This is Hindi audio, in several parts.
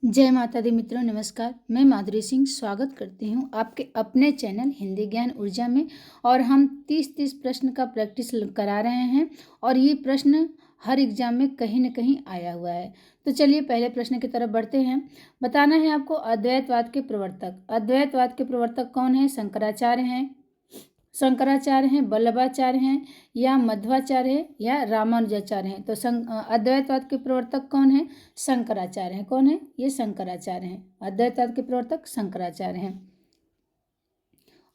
जय माता दी मित्रों, नमस्कार। मैं माधुरी सिंह स्वागत करती हूँ आपके अपने चैनल हिंदी ज्ञान ऊर्जा में। और हम 30 प्रश्न का प्रैक्टिस करा रहे हैं और ये प्रश्न हर एग्जाम में कहीं न कहीं आया हुआ है। तो चलिए पहले प्रश्न की तरफ बढ़ते हैं। बताना है आपको अद्वैतवाद के प्रवर्तक। अद्वैतवाद के प्रवर्तक कौन है? शंकराचार्य हैं, वल्लभाचार्य हैं, या मध्वाचार्य है, या रामानुजाचार्य हैं। तो अद्वैतवाद के प्रवर्तक कौन है? शंकराचार्य हैं। कौन है? ये शंकराचार्य हैं। अद्वैतवाद के प्रवर्तक शंकराचार्य हैं।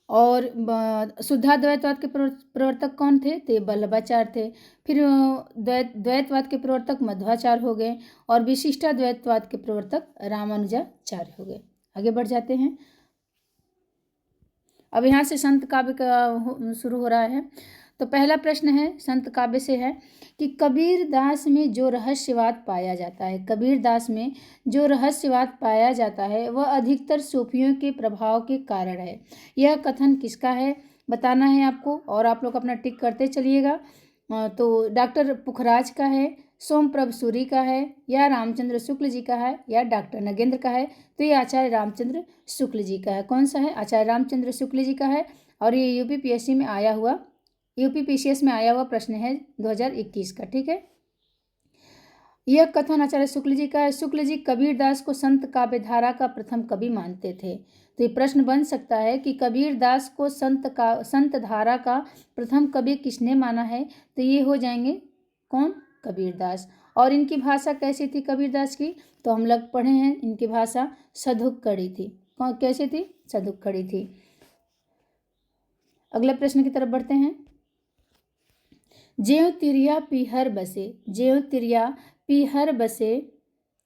और शुद्धाद्वैतवाद के प्रवर्तक कौन थे? तो ये वल्लभाचार्य थे। फिर द्वैतवाद के प्रवर्तक मध्वाचार्य हो गए और विशिष्टाद्वैतवाद के प्रवर्तक रामानुजाचार्य हो गए। आगे बढ़ जाते हैं। अब यहाँ से संत काव्य का शुरू हो रहा है। तो पहला प्रश्न है, संत काव्य से है कि कबीर दास में जो रहस्यवाद पाया जाता है, कबीर दास में जो रहस्यवाद पाया जाता है वह अधिकतर सूफियों के प्रभाव के कारण है। यह कथन किसका है बताना है आपको, और आप लोग अपना टिक करते चलिएगा। तो डॉक्टर पुखराज का है, सोमप्रभ सूरी का है, या रामचंद्र शुक्ल जी का है, या डॉक्टर नगेंद्र का है। तो ये आचार्य रामचंद्र शुक्ल जी का है। कौन सा है? आचार्य रामचंद्र शुक्ल जी का है। और ये यूपीपीसीएस में आया हुआ प्रश्न है 2021 का। ठीक है। यह कथन आचार्य शुक्ल जी का है। शुक्ल जी कबीरदास को संत काव्यधारा का प्रथम कवि मानते थे। तो ये प्रश्न बन सकता है कि कबीरदास को संत धारा का प्रथम कवि किसने माना है? तो ये हो जाएंगे कौन? कबीरदास। और इनकी भाषा कैसी थी कबीरदास की? तो हम लोग पढ़े हैं, इनकी भाषा सधुक्कड़ी थी। कैसी थी? सधुक्कड़ी थी। अगले प्रश्न की तरफ बढ़ते हैं। ज्यों तिरिया पीहर बसे, ज्यों तिरिया पीहर बसे,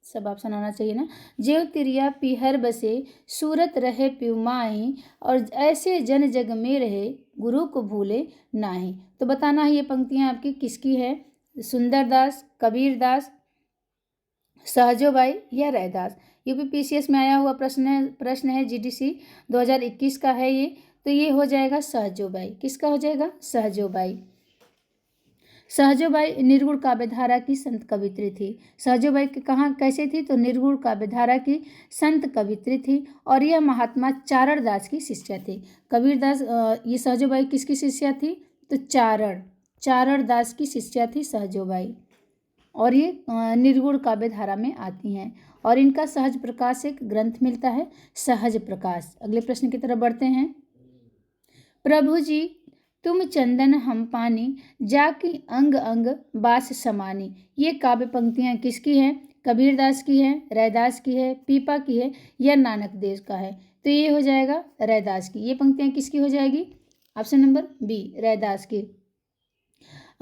सब ऑप्शन आना चाहिए ना। ज्यों तिरिया पीहर बसे, सूरत रहे प्युमाई, और ऐसे जन जग में रहे, गुरु को भूले नाही। तो बताना है ये पंक्तियां आपकी किसकी है? सुंदरदास, कबीरदास, सहजोबाई, या रैदास। यूपीपीसीएस में आया हुआ प्रश्न है जीडीसी 2021 का है ये। तो ये हो जाएगा सहजोबाई। किसका हो जाएगा? सहजोबाई। सहजोबाई निर्गुण काव्यधारा की संत कवित्री थी। सहजोबाई कहाँ कैसे थी? तो निर्गुण काव्यधारा की संत कवित्री थी और यह महात्मा चारण दास की शिष्या थी। कबीरदास ये सहजोबाई किसकी शिष्या थी? तो चारण दास की शिष्या थी सहजोबाई। और ये निर्गुण काव्यधारा में आती हैं और इनका सहज प्रकाश एक ग्रंथ मिलता है, सहज प्रकाश। अगले प्रश्न की तरफ बढ़ते हैं। प्रभु जी तुम चंदन हम पानी, जाकी अंग अंग बास समानी। ये काव्य पंक्तियां किसकी हैं? कबीरदास की है, रैदास की है, पीपा की है, या नानक देव का है। तो ये हो जाएगा रैदास की। ये पंक्तियां किसकी हो जाएगी? ऑप्शन नंबर बी, रैदास की।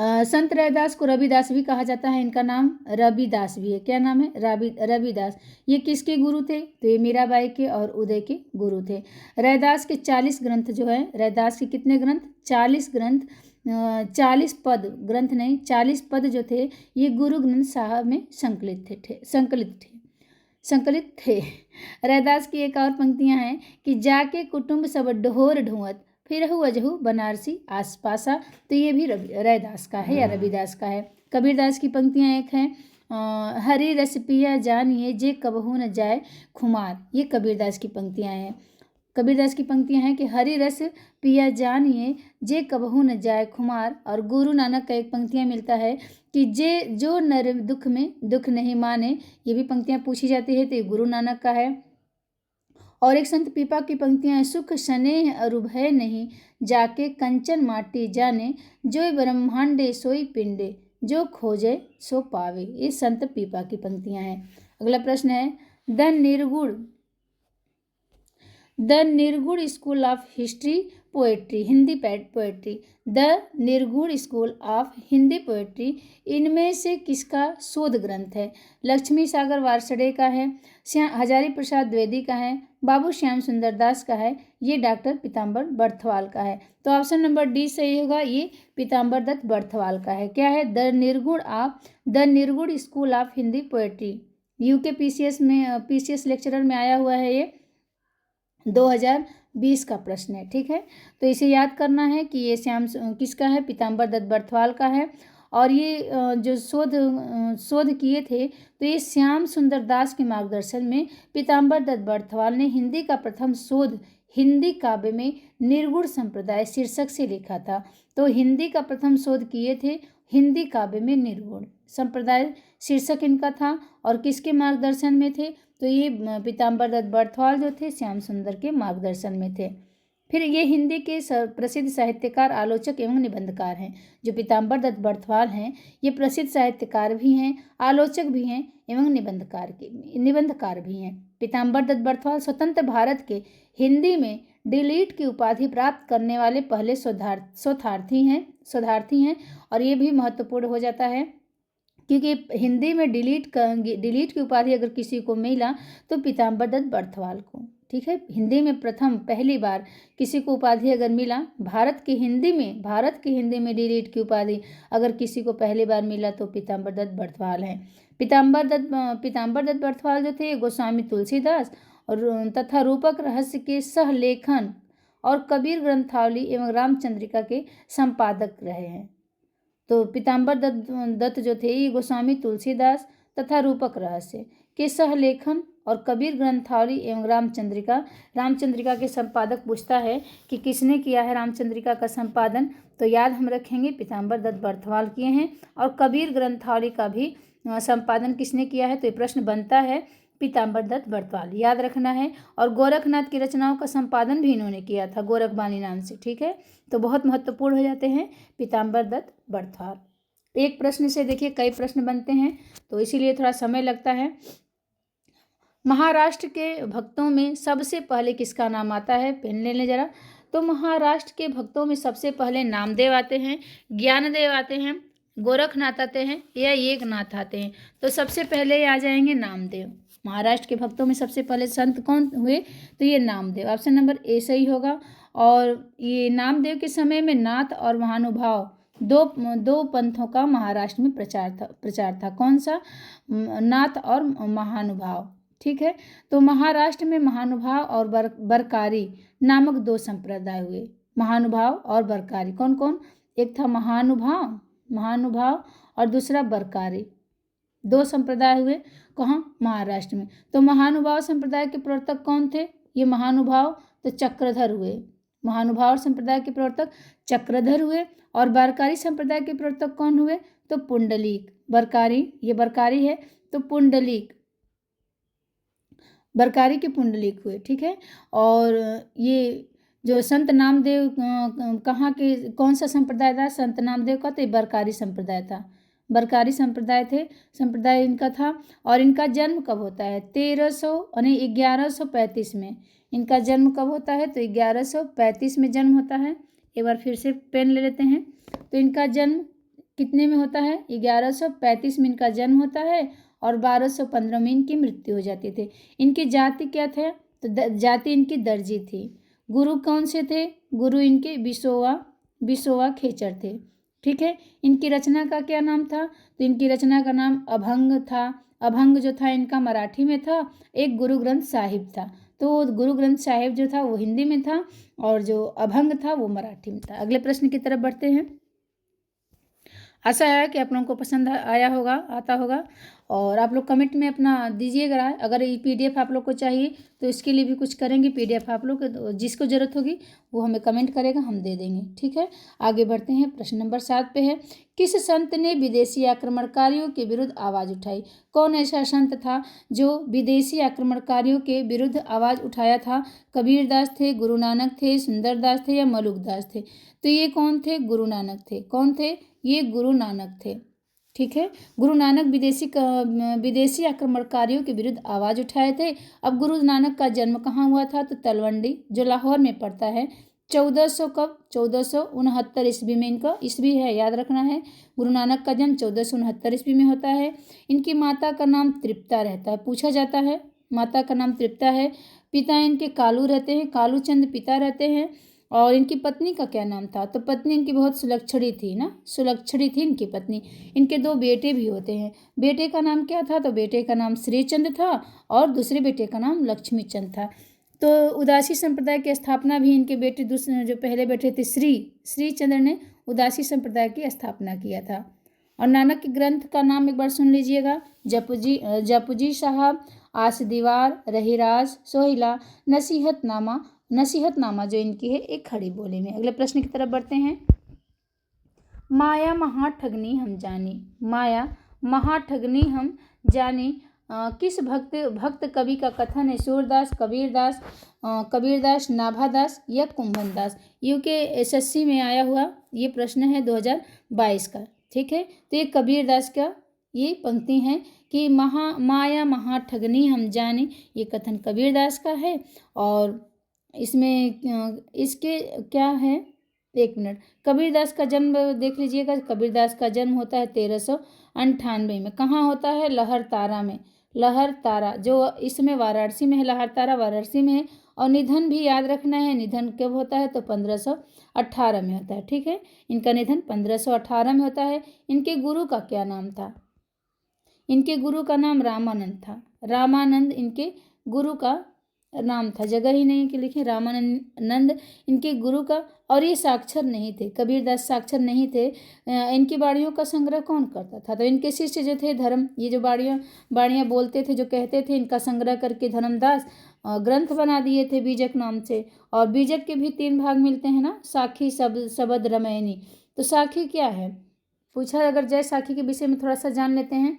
संत रैदास को रविदास भी कहा जाता है। इनका नाम रविदास भी है। क्या नाम है? रविदास। ये किसके गुरु थे? तो ये मीराबाई के और उदय के गुरु थे। रैदास के 40 ग्रंथ जो है, रैदास के कितने ग्रंथ? 40 ग्रंथ। 40 पद ग्रंथ नहीं, 40 पद जो थे ये गुरु ग्रंथ साहब में संकलित थे। रैदास की एक और पंक्तियां हैं कि जाके कुटुंब सब ढोर ढुआत, फिर अजहू बनारसी आसपासा। तो ये भी रैदास का है या रविदास का है। कबीरदास की पंक्तियां एक हैं हरी रस पिया जानिए, जे कबहू न जाए खुमार। ये कबीरदास की पंक्तियां हैं। कबीरदास की पंक्तियां हैं कि हरी रस पिया जानिए, जे कबहू न जाए खुमार। और गुरु नानक का एक पंक्तियां मिलता है कि जे जो नर दुख में दुख नहीं माने। ये भी पंक्तियां पूछी जाती है, तो ये गुरु नानक का है। और एक संत पीपा की पंक्तियां हैं सुख स्नेह अरुभय नहीं, जाके कंचन माटी जाने, जो ब्रह्मांडे सोई पिंडे, जो खोजे सो पावे। ये संत पीपा की पंक्तियां हैं। अगला प्रश्न है द निर्गुण school of history poetry, Hindi poetry. The निर्गुण स्कूल ऑफ हिंदी पोएट्री इनमें से किसका शोध ग्रंथ है? लक्ष्मी सागर वार्षडे का है, हजारी प्रसाद द्विवेदी का है, बाबू श्याम सुंदर दास का है, ये डॉक्टर पीताम्बर बर्थवाल का है। तो ऑप्शन नंबर डी सही होगा, ये पीताम्बर दत्त बर्थवाल का है। क्या है? द निर्गुण school of Hindi poetry. UK PCS lecturer में आया हुआ है। ये 2020 का प्रश्न है। ठीक है, तो इसे याद करना है कि ये किसका है? पीताम्बर दत्त बर्थवाल का है। और ये जो शोध किए थे तो ये श्याम सुंदर दास के मार्गदर्शन में पीताम्बर दत्त बर्थवाल ने हिंदी का प्रथम शोध हिंदी काव्य में निर्गुण संप्रदाय शीर्षक से लिखा था। तो हिंदी का प्रथम शोध किए थे हिंदी काव्य में निर्गुण संप्रदाय शीर्षक इनका था। और किसके मार्गदर्शन में थे? तो ये पीताम्बर दत्त बर्थवाल जो थे श्याम सुंदर के मार्गदर्शन में थे। फिर ये हिंदी के प्रसिद्ध साहित्यकार, आलोचक एवं निबंधकार हैं। जो पीताम्बर दत्त बर्थवाल हैं ये प्रसिद्ध साहित्यकार भी हैं, आलोचक भी हैं एवं निबंधकार भी हैं। पीताम्बर दत्त बर्थवाल स्वतंत्र भारत के हिंदी में डिलीट की उपाधि प्राप्त करने वाले पहले शोधार्थी हैं। और ये भी महत्वपूर्ण हो जाता है क्योंकि हिंदी में डिलीट की उपाधि अगर किसी को मिला तो पीताम्बर दत्त बर्थवाल को। ठीक है, हिंदी में पहली बार किसी को उपाधि अगर मिला, भारत की हिंदी में डिलीट की उपाधि अगर किसी को पहली बार मिला तो पीताम्बर दत्त बर्थवाल हैं। पीताम्बर दत्त बर्थवाल जो थे गोस्वामी तुलसीदास और तथा रूपक रहस्य के सह लेखन और कबीर ग्रंथावली एवं रामचंद्रिका के संपादक रहे हैं। तो पीताम्बर दत्त जो थे ये गोस्वामी तुलसीदास तथा रूपक रहस्य के सहलेखन और कबीर ग्रंथावली एवं रामचंद्रिका के संपादक। पूछता है कि किसने किया है रामचंद्रिका का संपादन, तो याद हम रखेंगे पीताम्बर दत्त बर्थवाल किए हैं। और कबीर ग्रंथावली का भी संपादन किसने किया है, तो ये प्रश्न बनता है पीताम्बर दत्त बर्थवाल, याद रखना है। और गोरखनाथ की रचनाओं का संपादन भी इन्होंने किया था गोरखबानी नाम से। ठीक है, तो बहुत महत्वपूर्ण हो जाते हैं पीताम्बर दत्त बर्थवाल। एक प्रश्न से देखिए कई प्रश्न बनते हैं तो इसीलिए थोड़ा समय लगता है। महाराष्ट्र के भक्तों में सबसे पहले किसका नाम आता है? पेन ले लें जरा। तो महाराष्ट्र के भक्तों में सबसे पहले नामदेव आते हैं, ज्ञानदेव आते हैं, गोरखनाथ आते हैं या एकनाथ आते हैं। तो सबसे पहले आ जाएंगे नामदेव। महाराष्ट्र के भक्तों में सबसे पहले संत कौन हुए? तो ये नामदेव, ऑप्शन नंबर ए सही होगा। और ये नामदेव के समय में नाथ और महानुभाव दो पंथों का महाराष्ट्र में प्रचार था। कौन सा? नाथ और महानुभाव। ठीक है, तो महाराष्ट्र में महानुभाव और बरकारी नामक दो संप्रदाय हुए। महानुभाव और बरकारी कौन कौन? एक था महानुभाव और दूसरा बरकारी। दो संप्रदाय हुए कहाँ? महाराष्ट्र में। तो महानुभाव संप्रदाय के प्रवर्तक कौन थे? ये महानुभाव तो चक्रधर हुए। महानुभाव संप्रदाय के प्रवर्तक चक्रधर हुए। और बरकारी संप्रदाय के प्रवर्तक कौन हुए? तो पुंडलीक। बरकारी है तो पुंडलीक, बरकारी के पुंडलीक हुए। ठीक है, और ये जो संत नामदेव कहाँ के कौन सा संप्रदाय था? संत नामदेव का तो बरकारी संप्रदाय था। बरकारी संप्रदाय इनका था। और इनका जन्म कब होता है? 1135 में। इनका जन्म कब होता है? तो 1135 में जन्म होता है। एक बार फिर से पेन ले लेते हैं। तो इनका जन्म कितने में होता है? 1135 में इनका जन्म होता है और 1215 में इनकी मृत्यु हो जाती थी। इनकी जाति क्या थे? तो जाति इनकी दर्जी थी। गुरु कौन से थे? गुरु इनके बिसोवा खेचर थे। ठीक है, इनकी रचना का क्या नाम था? तो इनकी रचना का नाम अभंग था। अभंग जो था इनका मराठी में था, एक गुरु ग्रंथ साहिब था। तो गुरु ग्रंथ साहिब जो था वो हिंदी में था और जो अभंग था वो मराठी में था। अगले प्रश्न की तरफ बढ़ते हैं। आशा है कि आप लोगों को पसंद आता होगा और आप लोग कमेंट में अपना दीजिएगा। अगर ये PDF आप लोग को चाहिए तो इसके लिए भी कुछ करेंगे। PDF आप लोग जिसको ज़रूरत होगी वो हमें कमेंट करेगा, हम दे देंगे। ठीक है, आगे बढ़ते हैं। प्रश्न नंबर 7 पे है, किस संत ने विदेशी आक्रमणकारियों के विरुद्ध आवाज़ उठाई? कौन ऐसा संत था जो विदेशी आक्रमणकारियों के विरुद्ध आवाज़ उठाया था? कबीरदास थे, गुरु नानक थे, सुंदरदास थे या मलुकदास थे? तो ये कौन थे? गुरु नानक थे। कौन थे? ये गुरु नानक थे। ठीक है, गुरु नानक विदेशी आक्रमणकारियों के विरुद्ध आवाज़ उठाए थे। अब गुरु नानक का जन्म कहाँ हुआ था? तो तलवंडी जो लाहौर में पड़ता है। 1469 ईस्वी में इनका ईस्वी है, याद रखना है। गुरु नानक का जन्म 1469 ईस्वी में होता है। इनकी माता का नाम तृप्ता रहता है, पूछा जाता है। माता का नाम तृप्ता है। पिता इनके कालू रहते हैं, कालू चंद पिता रहते हैं। और इनकी पत्नी का क्या नाम था? तो पत्नी इनकी बहुत सुलक्षणी थी इनकी पत्नी। इनके 2 बेटे भी होते हैं। बेटे का नाम क्या था? तो बेटे का नाम श्रीचंद था और दूसरे बेटे का नाम लक्ष्मीचंद था। तो उदासी संप्रदाय की स्थापना भी इनके बेटे जो पहले बेटे थे श्रीचंद्र ने उदासी संप्रदाय की स्थापना किया था। और नानक के ग्रंथ का नाम एक बार सुन लीजिएगा, जपुजी साहब, आस दीवार, रहीराज, सोहिला, नसीहतनामा। नसीहतनामा जो इनकी है एक खड़ी बोली में। अगले प्रश्न की तरफ बढ़ते हैं। माया महा ठगनी हम जानी, माया महा ठगनी हम जानी, किस भक्त कवि का कथन है? सूरदास, कबीरदास, नाभादास या कुंभनदास। यूके एसएससी में आया हुआ ये प्रश्न है 2022 का। ठीक है, तो ये कबीरदास का ये पंक्ति है कि माया महा ठगनी हम जाने, ये कथन कबीरदास का है। और इसमें इसके क्या है, एक मिनट, कबीरदास का जन्म देख लीजिएगा। कबीरदास का जन्म होता है 1398 में। कहाँ होता है? लहर तारा में। लहर तारा जो इस समय वाराणसी में है, लहर तारा वाराणसी में है। और निधन भी याद रखना है, निधन कब होता है? तो 1518 में होता है। ठीक है, इनका निधन 1518 में होता है। इनके गुरु का क्या नाम था? इनके गुरु का नाम रामानंद था। रामानंद इनके गुरु का नाम था, जगह ही नहीं कि लिखे रामानंद इनके गुरु का। और ये साक्षर नहीं थे, कबीरदास साक्षर नहीं थे। इनकी बाणियों का संग्रह कौन करता था? तो इनके शिष्य जो थे धर्म, ये जो बाणियाँ बोलते थे, जो कहते थे, इनका संग्रह करके धर्मदास ग्रंथ बना दिए थे बीजक नाम से। और बीजक के भी 3 भाग मिलते हैं ना, साखी, शबद, रामायणी। तो साखी क्या है पूछा, अगर जय साखी के विषय में थोड़ा सा जान लेते हैं।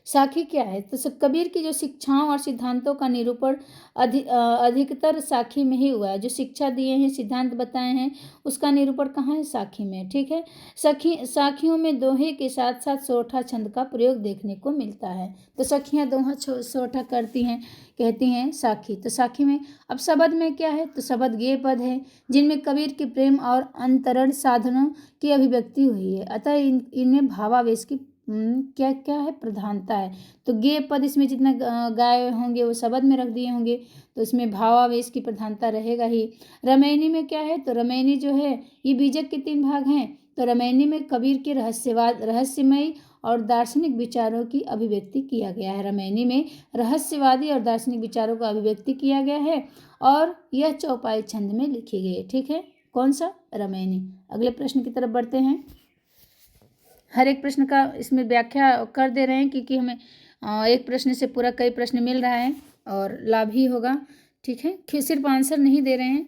साखी क्या है? तो कबीर की जो शिक्षाओं और सिद्धांतों का निरूपण अधिकतर साखी में ही हुआ है। जो शिक्षा दिए हैं, सिद्धांत बताए हैं, उसका निरूपण कहाँ है? साखी में। ठीक है, साखियों में दोहे के साथ साथ सोठा छंद का प्रयोग देखने को मिलता है। तो सखियाँ दोहा सोठा करती हैं, कहती हैं साखी। तो साखी में अब शबद में क्या है? तो शबद गेय पद है, जिनमें कबीर के प्रेम और अंतरण साधनों की अभिव्यक्ति हुई है। अतः इनमें भावावेश की क्या क्या है? प्रधानता है। तो गेय पद इसमें जितना गाए होंगे वो शबद में रख दिए होंगे, तो इसमें भावावेश की प्रधानता रहेगा ही। रामायणी में क्या है? तो रामायणी जो है ये बीजक के 3 भाग हैं। तो रामायणी में कबीर के रहस्यमय और दार्शनिक विचारों की अभिव्यक्ति किया गया है। रामायणी में रहस्यवादी और दार्शनिक विचारों का अभिव्यक्ति किया गया है और यह चौपाई छंद में लिखी गई है। ठीक है, कौन सा? रामायणी। अगले प्रश्न की तरफ बढ़ते हैं। हर एक प्रश्न का इसमें व्याख्या कर दे रहे हैं, क्योंकि हमें एक प्रश्न से पूरा कई प्रश्न मिल रहा है और लाभ ही होगा। ठीक है, सिर्फ आंसर नहीं दे रहे हैं।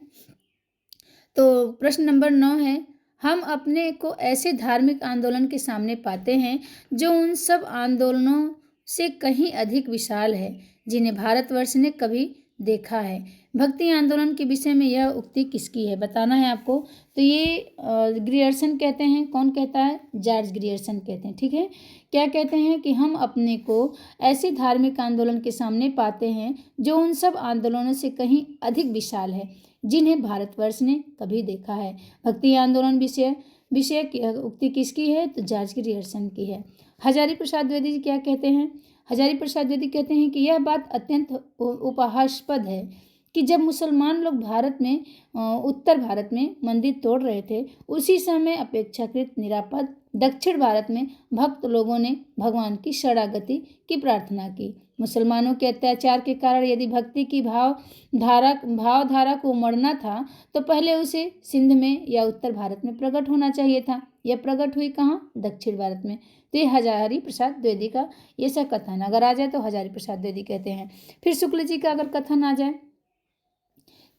तो प्रश्न नंबर 9 है, हम अपने को ऐसे धार्मिक आंदोलन के सामने पाते हैं जो उन सब आंदोलनों से कहीं अधिक विशाल है जिन्हें भारतवर्ष ने कभी देखा है। भक्ति आंदोलन के विषय में यह उक्ति किसकी है? बताना है आपको। तो ये ग्रियर्सन कहते हैं। कौन कहता है? जॉर्ज ग्रियर्सन कहते हैं। ठीक है, क्या कहते हैं कि हम अपने को ऐसे धार्मिक आंदोलन के सामने पाते हैं जो उन सब आंदोलनों से कहीं अधिक विशाल है जिन्हें भारतवर्ष ने कभी देखा है। भक्ति आंदोलन विषय की उक्ति किसकी है? तो जॉर्ज ग्रियर्सन की है। हजारी प्रसाद द्विवेदी जी क्या कहते हैं? हजारी प्रसाद द्विवेदी कहते हैं कि यह बात अत्यंत उपहासास्पद है कि जब मुसलमान लोग उत्तर भारत में मंदिर तोड़ रहे थे, उसी समय अपेक्षाकृत निरापद दक्षिण भारत में भक्त लोगों ने भगवान की शरणागति की प्रार्थना की। मुसलमानों के अत्याचार के कारण यदि भक्ति की भावधारा को उमड़ना था तो पहले उसे सिंध में या उत्तर भारत में प्रकट होना चाहिए था। यह प्रकट हुई कहाँ? दक्षिण भारत में। तो ये हजारी प्रसाद द्विवेदी का ये सब कथन अगर आ जाए तो हजारी प्रसाद द्विवेदी कहते हैं। फिर शुक्ल जी का अगर कथन आ जाए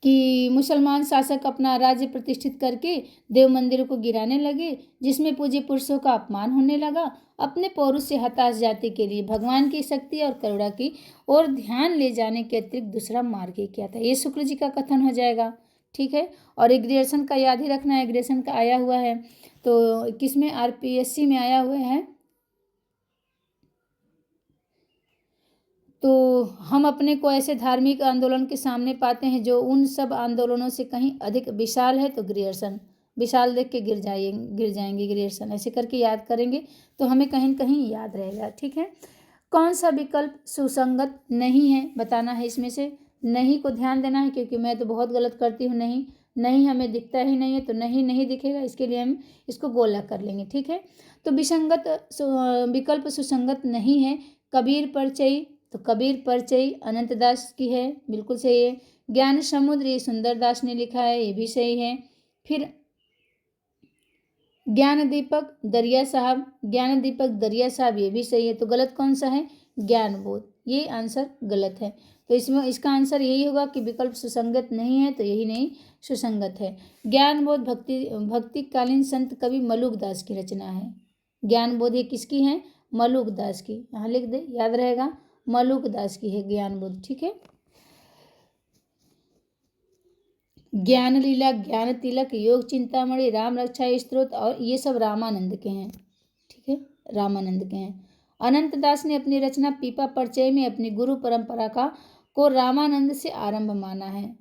कि मुसलमान शासक अपना राज्य प्रतिष्ठित करके देव मंदिरों को गिराने लगे, जिसमें पूज्य पुरुषों का अपमान होने लगा। अपने पौरुष से हताश जाति के लिए भगवान की शक्ति और करुणा की ओर ध्यान ले जाने के अतिरिक्त दूसरा मार्ग ही क्या था? ये शुक्ल जी का कथन हो जाएगा। ठीक है, और ग्रेजुएशन का याद ही रखना है, ग्रेजुएशन का आया हुआ है तो किसमें? आरपीएससी में आया हुआ है। तो हम अपने को ऐसे धार्मिक आंदोलन के सामने पाते हैं जो उन सब आंदोलनों से कहीं अधिक विशाल है। तो ग्रियर्सन, विशाल देख के गिर जाएंगे ग्रियर्सन, ऐसे करके याद करेंगे तो हमें कहीं कहीं याद रहेगा। ठीक है, कौन सा विकल्प सुसंगत नहीं है? बताना है इसमें से। नहीं को ध्यान देना है, क्योंकि मैं तो बहुत गलत करती हूँ। नहीं हमें दिखता ही नहीं है, तो नहीं दिखेगा, इसके लिए हम इसको गोला कर लेंगे। ठीक है, तो विकल्प सुसंगत नहीं है। कबीर परचई, तो कबीर परचई अनंत दास की है, बिल्कुल सही है। ज्ञान समुद्र ये सुंदर दास ने लिखा है, ये भी सही है। फिर ज्ञान दीपक दरिया साहब, ज्ञान दीपक दरिया साहब ये भी सही है। तो गलत कौन सा है? ज्ञान बोध, ये आंसर गलत है। तो इसमें इसका आंसर यही होगा कि विकल्प सुसंगत नहीं है, तो यही नहीं सुसंगत है। ज्ञान बोध भक्तिकालीन संत कवि मलुक दास की रचना है। ज्ञान बोध ये किसकी है? मलुक दास की। यहाँ लिख दे, याद रहेगा, मलुक दास की है ज्ञान बोध। ठीक है। ज्ञान लीला, ज्ञान तिलक, योग चिंतामणि, राम रक्षा स्तोत्र और ये सब रामानंद के हैं। ठीक है, रामानंद के हैं। अनंत दास ने अपनी रचना पीपा परिचय में अपनी गुरु परंपरा को रामानंद से आरंभ माना है।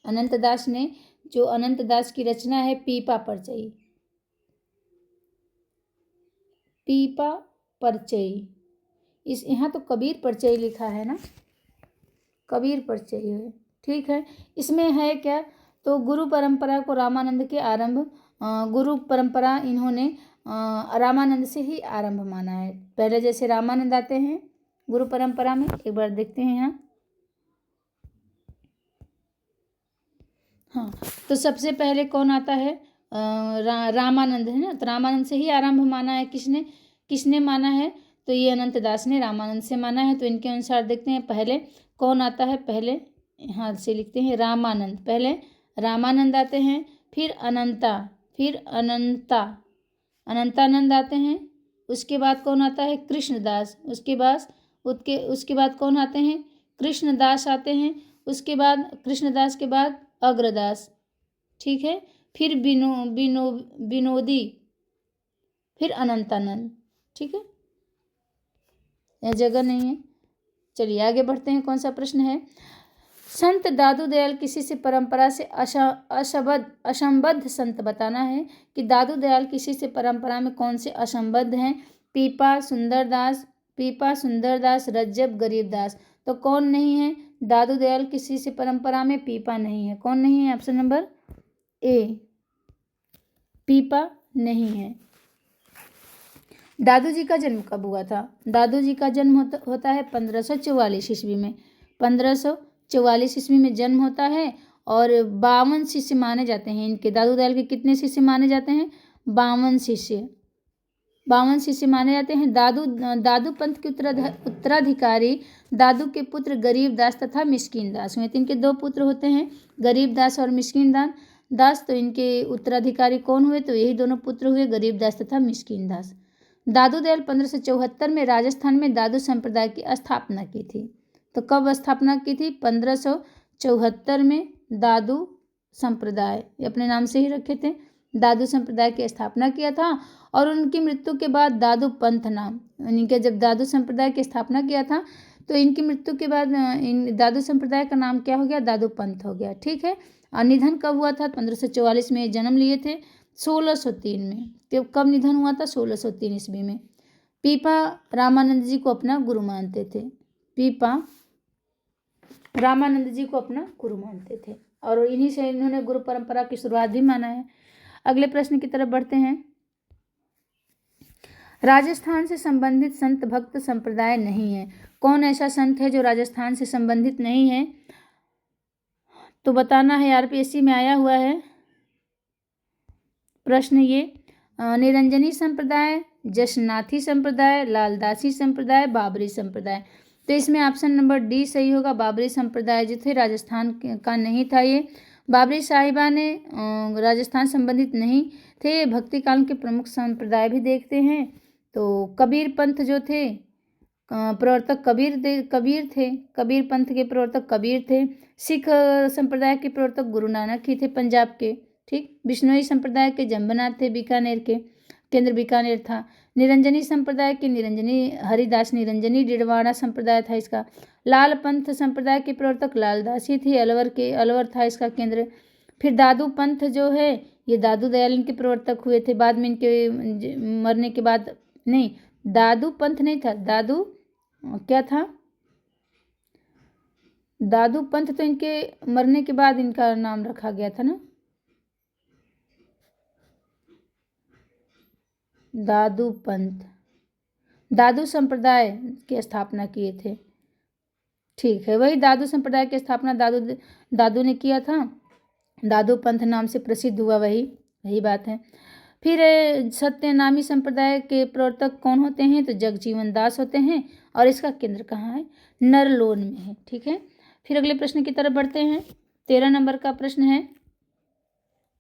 अनंत दास ने जो अनंत दास की रचना है पीपा परिचय, पीपा परिचय, इस यहाँ तो कबीर परिचय लिखा है ना, कबीर परिचय है। ठीक है, इसमें है क्या? तो गुरु परंपरा को रामानंद के आरंभ, गुरु परंपरा इन्होंने रामानंद से ही आरंभ माना है। पहले जैसे रामानंद आते हैं गुरु परंपरा में, एक बार देखते हैं यहाँ। हाँ, तो सबसे पहले कौन आता है? रामानंद है ना। तो रामानंद से ही आरंभ माना है। किसने माना है? तो ये अनंत दास ने रामानंद से माना है। तो इनके अनुसार देखते हैं पहले कौन आता है। पहले यहाँ से लिखते हैं रामानंद, पहले रामानंद आते हैं, फिर अनंता, फिर अनंतानंद आते हैं। उसके बाद कौन आता है? कृष्णदास। उसके बाद कौन आते हैं? कृष्णदास आते हैं। उसके बाद कृष्णदास के बाद अग्रदास। ठीक है, फिर विनोदी, फिर अनंतानंद। ठीक है, यह जगह नहीं है। चलिए आगे बढ़ते हैं। कौन सा प्रश्न है? संत दादू दयाल किसी से परंपरा से असंबद्ध संत बताना है कि दादू दयाल किसी से परंपरा में कौन से असंबद्ध हैं? पीपा सुंदरदास, रज्जब, गरीबदास। तो कौन नहीं है? दादू दयाल किसी से परंपरा में पीपा नहीं है। कौन नहीं है? ऑप्शन नंबर ए, पीपा नहीं है। दादू जी का जन्म कब हुआ था? दादू जी का जन्म होता है 1544 ईस्वी में। 1544 ईस्वी में जन्म होता है और 52 शिष्य माने जाते हैं इनके। दादू दयाल के कितने शिष्य माने जाते हैं? 52 शिष्य, 52 शिष्य माने जाते हैं। दादू पंथ के उत्तराधिकारी दादू के पुत्र गरीबदास तथा मिस्कीन दास हुए। तो इनके दो पुत्र होते हैं, गरीबदास और मिस्कीन दास। तो इनके उत्तराधिकारी कौन हुए? तो यही दोनों पुत्र हुए, गरीबदास तथा मिस्कीन दास। दादू दयाल 1574 में राजस्थान में दादू संप्रदाय की स्थापना की थी। तो कब स्थापना की थी? 1574 में दादू संप्रदाय, अपने नाम से ही रखे थे, दादू संप्रदाय की स्थापना किया था। और उनकी मृत्यु के बाद दादू पंथ नाम, इनके जब दादू संप्रदाय की स्थापना किया था तो इनकी मृत्यु के बाद इन दादू संप्रदाय का नाम क्या हो गया? दादू पंथ हो गया। ठीक है, और निधन कब हुआ था? 1544 में। जन्म लिए थे 1603 में। तो कब निधन हुआ था? 1603 ईस्वी में। पीपा रामानंद जी को अपना गुरु मानते थे। पीपा रामानंद जी को अपना गुरु मानते थे और इन्हीं से इन्होंने गुरु परंपरा की शुरुआत भी माना है। अगले प्रश्न की तरफ बढ़ते हैं। राजस्थान से संबंधित संत भक्त संप्रदाय नहीं है। कौन ऐसा संत है जो राजस्थान से संबंधित नहीं है? तो बताना है, आरपीएससी में आया हुआ है प्रश्न ये। निरंजनी संप्रदाय, जशनाथी संप्रदाय, लालदासी संप्रदाय, बाबरी संप्रदाय। तो इसमें ऑप्शन नंबर डी सही होगा। बाबरी संप्रदाय जो थे राजस्थान का नहीं था। ये बाबरी साहिबा ने राजस्थान संबंधित नहीं थे। भक्ति काल के प्रमुख संप्रदाय भी देखते हैं तो कबीर पंथ जो थे प्रवर्तक कबीर थे। कबीर पंथ के प्रवर्तक कबीर थे। सिख संप्रदाय के प्रवर्तक गुरु नानक ही थे पंजाब के। ठीक, बिश्नोई संप्रदाय के जम्बनाथ थे, बीकानेर के, केंद्र बीकानेर था। निरंजनी संप्रदाय के निरंजनी हरिदास निरंजनी डिडवाड़ा संप्रदाय था इसका। लाल पंथ संप्रदाय के प्रवर्तक लालदासी थी, अलवर था इसका केंद्र। फिर दादू पंथ जो है ये दादू दयाल इनके प्रवर्तक हुए थे। बाद में इनके मरने के बाद, नहीं, दादू पंथ नहीं था, दादू क्या था? दादू पंथ तो इनके मरने के बाद इनका नाम रखा गया था ना, दादू पंथ। दादू संप्रदाय की स्थापना किए थे। ठीक है, वही दादू संप्रदाय की स्थापना दादू ने किया था। दादू पंथ नाम से प्रसिद्ध हुआ, वही बात है। फिर सत्यनामी संप्रदाय के प्रवर्तक कौन होते हैं? तो जगजीवन दास होते हैं और इसका केंद्र कहाँ है? नरलोन में है। ठीक है, फिर अगले प्रश्न की तरफ बढ़ते हैं। 13 नंबर का प्रश्न है,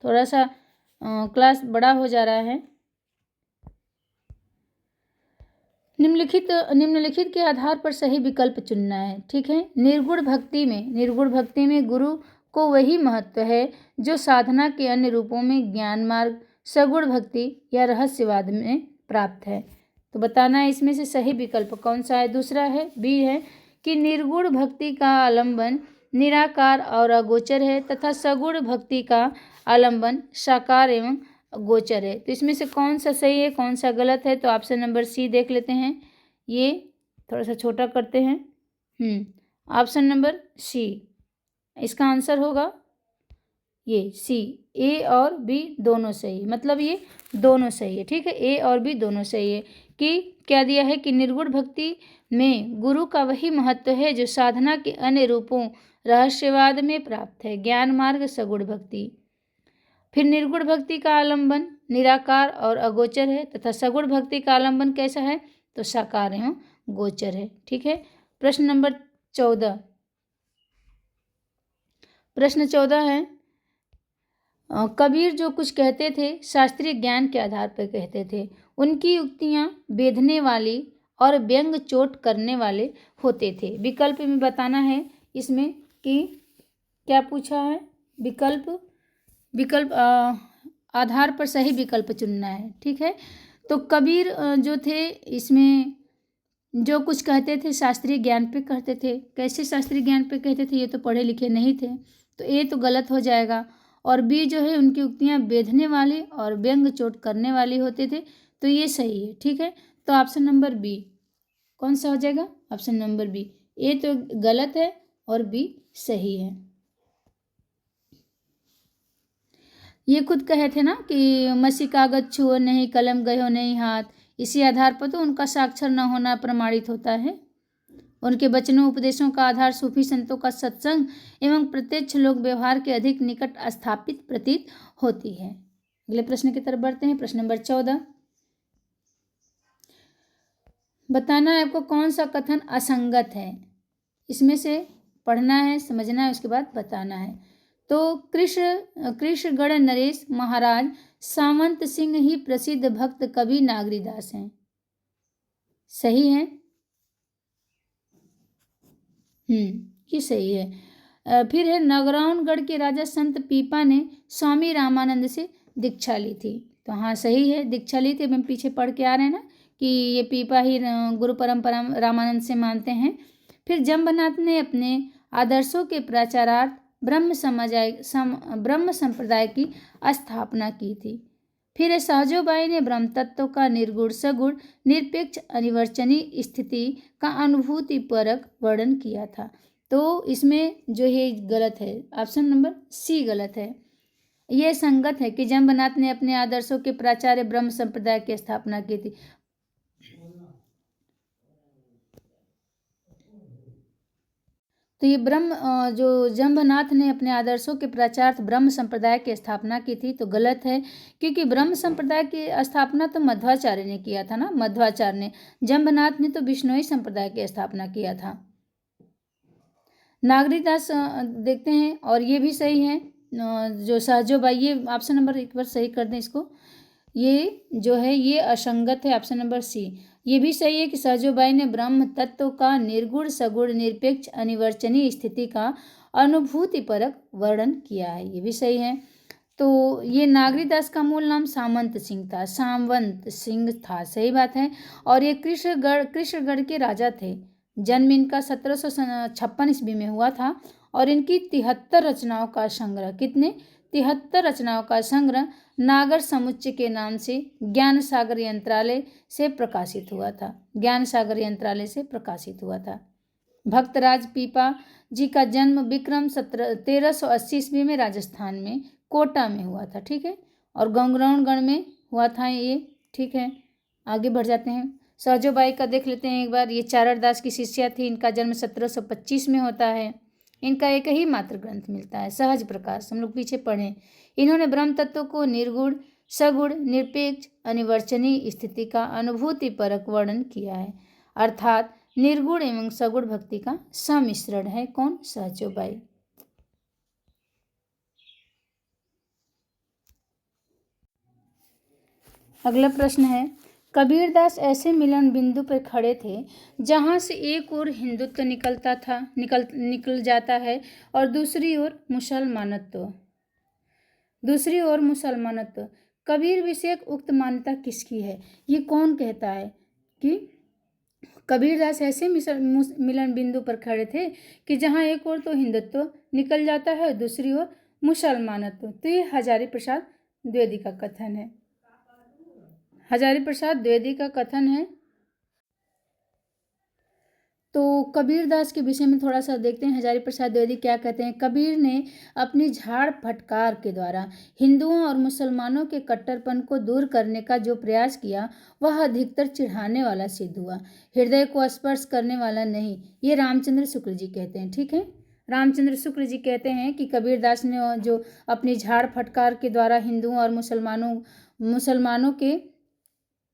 थोड़ा सा क्लास बड़ा हो जा रहा है। निम्नलिखित के आधार पर सही विकल्प चुनना है। ठीक है, निर्गुण भक्ति में गुरु को वही महत्व है जो साधना के अन्य रूपों में ज्ञान मार्ग, सगुण भक्ति या रहस्यवाद में प्राप्त है। तो बताना है इसमें से सही विकल्प कौन सा है। दूसरा है बी है कि निर्गुण भक्ति का आलंबन निराकार और अगोचर है तथा सगुण भक्ति का आलंबन साकार एवं गोचर है। तो इसमें से कौन सा सही है, कौन सा गलत है? तो ऑप्शन नंबर सी देख लेते हैं। ये थोड़ा सा छोटा करते हैं। ऑप्शन नंबर सी इसका आंसर होगा, ये सी। ए और बी दोनों सही है, मतलब ये दोनों सही है। ठीक है, ए और बी दोनों सही है। कि क्या दिया है कि निर्गुण भक्ति में गुरु का वही महत्व है जो साधना के अन्य रूपों रहस्यवाद में प्राप्त है, ज्ञान मार्ग, सगुण भक्ति। फिर निर्गुण भक्ति का आलंबन निराकार और अगोचर है तथा सगुण भक्ति का आलंबन कैसा है? तो साकार एवं गोचर है। ठीक है, प्रश्न नंबर 14। प्रश्न 14 है, कबीर जो कुछ कहते थे शास्त्रीय ज्ञान के आधार पर कहते थे। उनकी युक्तियां बेधने वाली और व्यंग चोट करने वाले होते थे। विकल्प में बताना है इसमें कि क्या पूछा है। विकल्प आधार पर सही विकल्प चुनना है। ठीक है, तो कबीर जो थे इसमें जो कुछ कहते थे शास्त्रीय ज्ञान पे कहते थे। कैसे शास्त्रीय ज्ञान पे कहते थे? ये तो पढ़े लिखे नहीं थे, तो ए तो गलत हो जाएगा। और बी जो है उनकी उक्तियाँ बेधने वाली और व्यंग चोट करने वाली होते थे, तो ये सही है। ठीक है, तो ऑप्शन नंबर बी कौन सा हो जाएगा? Option number B. ए तो गलत है और बी सही है। ये खुद कहे थे ना कि मसी कागज छुओ नहीं, कलम गयो नहीं हाथ। इसी आधार पर तो उनका साक्षर न होना प्रमाणित होता है। उनके वचनों उपदेशों का आधार सूफी संतों का सत्संग एवं प्रत्यक्ष लोक व्यवहार के अधिक निकट स्थापित प्रतीत होती है। अगले प्रश्न की तरफ बढ़ते हैं। प्रश्न नंबर 14, बताना है आपको कौन सा कथन असंगत है। इसमें से पढ़ना है, समझना है, उसके बाद बताना है। तो कृष्णगढ़ नरेश महाराज सावंत सिंह ही प्रसिद्ध भक्त कवि नागरीदास हैं। सही है, ये सही है। फिर है नगरावनगढ़ के राजा संत पीपा ने स्वामी रामानंद से दीक्षा ली थी। तो हाँ सही है, दीक्षा ली थी। हम पीछे पढ़ के आ रहे हैं ना कि ये पीपा ही गुरु परंपरा रामानंद से मानते हैं। फिर जम्बनाथ ने अपने आदर्शों के प्रचारार्थ ब्रह्म संप्रदाय की स्थापना की थी। फिर सहजोबाई ने ब्रह्म तत्व का निर्गुण, सगुण, निरपेक्ष, अनिर्वचनीय स्थिति का अनुभूतिपरक वर्णन किया था। तो इसमें जो है गलत है, ऑप्शन नंबर सी गलत है। यह संगत है कि जम्बनाथ ने अपने आदर्शों के प्राचार्य ब्रह्म संप्रदाय की स्थापना की थी। तो ये जो जम्बनाथ ने अपने आदर्शों के प्रचारार्थ ब्रह्म संप्रदाय की स्थापना की थी, तो गलत है, क्योंकि ब्रह्म संप्रदाय की स्थापना तो मध्वाचार्य ने किया था ना, मध्वाचार्य ने। जम्बनाथ ने तो विष्णुई संप्रदाय की स्थापना किया था। नागरीदास देखते हैं, और ये भी सही है। जो सहजोबाई, ये ऑप्शन नंबर एक बार सही कर दें इसको, ये जो है ये असंगत है, ऑप्शन नंबर सी। ये भी सही है कि सहजोबाई ने ब्रह्म तत्व का निर्गुण, सगुण, निरपेक्ष, अनिर्वचनीय स्थिति का अनुभूतिपरक वर्णन किया है, ये भी सही है। तो ये नागरीदास का मूल नाम सामंत सिंह था, सही बात है। और ये कृष्णगढ़ के राजा थे। जन्म इनका 1756 ईस्वी में हुआ था और इनकी 73 रचनाओं का संग्रह, कितने 73 रचनाओं का संग्रह नागर समुच्चय के नाम से ज्ञान सागर यंत्रालय से प्रकाशित हुआ था। ज्ञान सागर यंत्रालय से प्रकाशित हुआ था। भक्तराज पीपा जी का जन्म विक्रम 1380 ईस्वी में राजस्थान में कोटा में हुआ था। ठीक है, और गंगरावनगढ़ में हुआ था ये। ठीक है, आगे बढ़ जाते हैं। सहजोबाई का देख लेते हैं एक बार। ये चारड़दास की शिष्या थी। इनका जन्म 1725 में होता है। इनका एक ही मात्र ग्रंथ मिलता है, सहज प्रकाश, हम लोग पीछे पढ़ें। इन्होंने ब्रह्म तत्व को निर्गुण, सगुण, निरपेक्ष, अनिर्वचनीय स्थिति का अनुभूतिपरक वर्णन किया है। अर्थात निर्गुण एवं सगुण भक्ति का सम्मिश्रण है। कौन? सहजोबाई। अगला प्रश्न है, कबीरदास ऐसे मिलन बिंदु पर खड़े थे जहां से एक ओर हिंदुत्व निकल जाता है और दूसरी ओर मुसलमानत्व। कबीर विषयक उक्त मान्यता किसकी है? ये कौन कहता है कि कबीरदास ऐसे मिलन बिंदु पर खड़े थे कि जहां एक ओर तो हिंदुत्व निकल जाता है और दूसरी ओर मुसलमानत्व। तो ये हजारी प्रसाद द्विवेदी का कथन है। हजारी प्रसाद द्विवेदी का कथन है। तो कबीरदास के विषय में थोड़ा सा देखते हैं, हजारी प्रसाद द्विवेदी क्या कहते हैं। कबीर ने अपनी झाड़ फटकार के द्वारा हिंदुओं और मुसलमानों के कट्टरपन को दूर करने का जो प्रयास किया वह अधिकतर चिढ़ाने वाला सिद्ध हुआ, हृदय को स्पर्श करने वाला नहीं। ये रामचंद्र शुक्ल जी कहते हैं। ठीक है, रामचंद्र शुक्ल जी कहते हैं कि कबीरदास ने जो अपनी झाड़ फटकार के द्वारा हिंदुओं और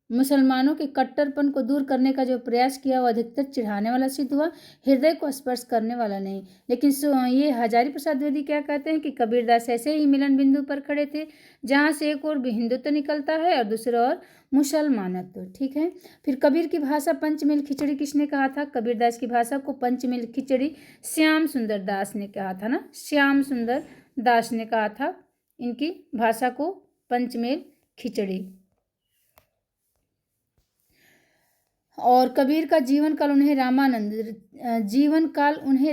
मुसलमानों के कट्टरपन को दूर करने का जो प्रयास किया वह अधिकतर चिढ़ाने वाला सिद्ध हुआ, हृदय को स्पर्श करने वाला नहीं। लेकिन ये हजारी प्रसाद द्विवेदी क्या कहते हैं कि कबीरदास ऐसे ही मिलन बिंदु पर खड़े थे जहां से एक ओर हिंदुत्व निकलता है और दूसरी ओर मुसलमानत्व। ठीक है, फिर कबीर की भाषा पंचमेल खिचड़ी किसने कहा था? कबीरदास की भाषा को पंचमेल खिचड़ी श्याम सुंदर दास ने कहा था ना, श्याम सुंदर दास ने कहा था इनकी भाषा को पंचमेल खिचड़ी। और कबीर का जीवन काल उन्हें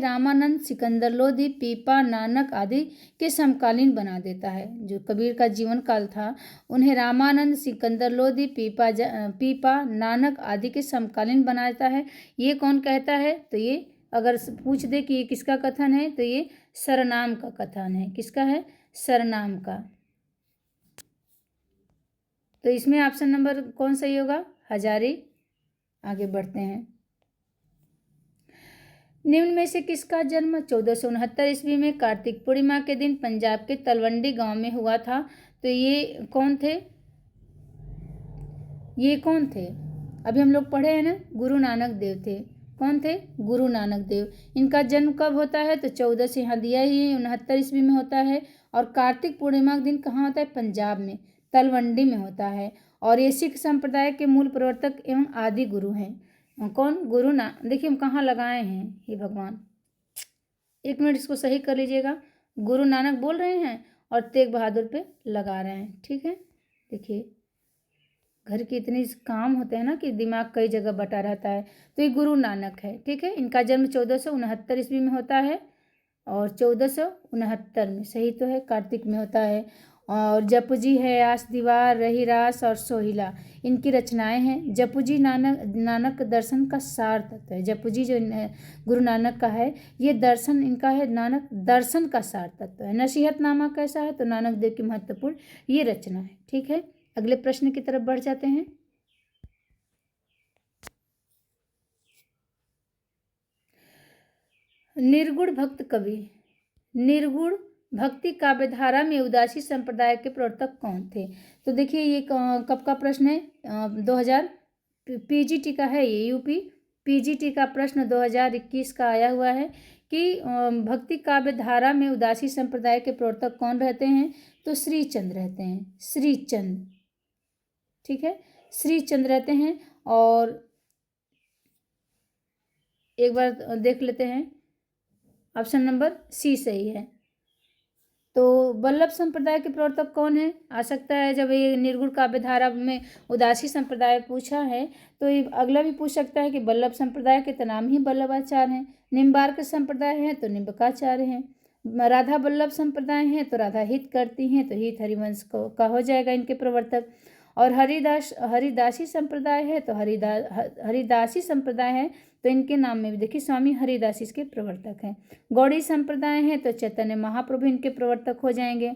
रामानंद, सिकंदर लोधी, पीपा, नानक आदि के समकालीन बना देता है। जो कबीर का जीवन काल था उन्हें रामानंद, सिकंदर लोधी, पीपा, नानक आदि के समकालीन बना देता है। ये कौन कहता है? तो ये अगर पूछ दे कि ये किसका कथन है तो ये सरनाम का कथन है। किसका है? सरनाम का। तो इसमें ऑप्शन नंबर कौन सही होगा? हजारी। आगे बढ़ते हैं। निम्न में से किसका जन्म 1469 ईस्वी में कार्तिक पूर्णिमा के दिन पंजाब के तलवंडी गांव में हुआ था? तो ये कौन थे? अभी हम लोग पढ़े हैं ना, गुरु नानक देव थे। कौन थे? गुरु नानक देव। इनका जन्म कब होता है? तो 14 से यहाँ दिया ही 69 ईस्वी में होता है। और कार्तिक पूर्णिमा के दिन कहाँ होता है? पंजाब में तलवंडी में होता है। और ये सिख संप्रदाय के मूल प्रवर्तक एवं आदि गुरु हैं। कौन? गुरु देखिए हम कहाँ लगाए हैं, हे भगवान, एक मिनट इसको सही कर लीजिएगा। गुरु नानक बोल रहे हैं और तेग बहादुर पे लगा रहे हैं। ठीक है, देखिए घर के इतने काम होते हैं ना कि दिमाग कई जगह बटा रहता है। तो ये गुरु नानक है। ठीक है, इनका जन्म 1469 ईस्वी में होता है और 1469 में, सही तो है, कार्तिक में होता है। और जपुजी है, आस दीवार, रही रास और सोहिला इनकी रचनाएं हैं। जपुजी नानक दर्शन का सार तत्व है। जपुजी जो गुरु नानक का है ये दर्शन इनका है, नानक दर्शन का सार तत्व है। नसीहतनामा कैसा है? तो नानक देव की महत्वपूर्ण ये रचना है। ठीक है, अगले प्रश्न की तरफ बढ़ जाते हैं। निर्गुण भक्त कवि। निर्गुण भक्ति काव्यधारा में उदासी संप्रदाय के प्रवर्तक कौन थे? तो देखिए ये कब का प्रश्न है? 2000 पीजीटी का है, ये यूपी पीजीटी का प्रश्न 2021 का आया हुआ है कि भक्ति काव्यधारा में उदासी संप्रदाय के प्रवर्तक कौन रहते हैं? तो श्रीचंद रहते हैं। श्रीचंद। ठीक है, श्रीचंद रहते हैं। और एक बार देख लेते हैं, ऑप्शन नंबर सी सही है। तो वल्लभ संप्रदाय के प्रवर्तक कौन है? आ सकता है जब ये निर्गुण काव्यधारा में उदासी संप्रदाय पूछा है तो ये अगला भी पूछ सकता है कि वल्लभ संप्रदाय के तो नाम ही वल्लभाचार्य हैं। निम्बार्क संप्रदाय है तो निम्बकाचार्य हैं। राधा वल्लभ संप्रदाय हैं तो राधा हित करती हैं, तो हित हरिवंश का हो जाएगा इनके प्रवर्तक। और हरिदासी संप्रदाय है तो हरिदासी संप्रदाय है तो इनके नाम में भी देखिए स्वामी हरिदास इसके प्रवर्तक हैं। गौड़ी संप्रदाय है तो चैतन्य महाप्रभु इनके प्रवर्तक हो जाएंगे।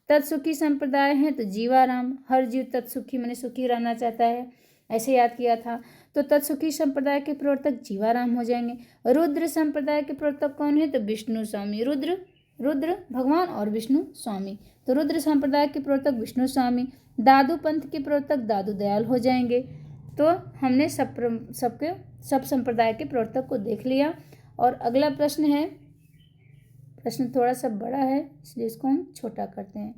तत्सुखी संप्रदाय है तो जीवाराम, हर जीव तत्सुखी माने सुखी रहना चाहता है, ऐसे याद किया था। तो तत्सुखी संप्रदाय के प्रवर्तक जीवाराम हो जाएंगे। रुद्र संप्रदाय के प्रवर्तक कौन है? तो विष्णु स्वामी रुद्र रुद्र भगवान और विष्णु स्वामी। तो रुद्र संप्रदाय के प्रवर्तक विष्णु स्वामी, दादू पंथ के प्रवर्तक दादू दयाल हो जाएंगे। तो हमने सब संप्रदाय के प्रवर्तक को देख लिया। और अगला प्रश्न है, प्रश्न थोड़ा सा बड़ा है इसलिए इसको हम छोटा करते हैं।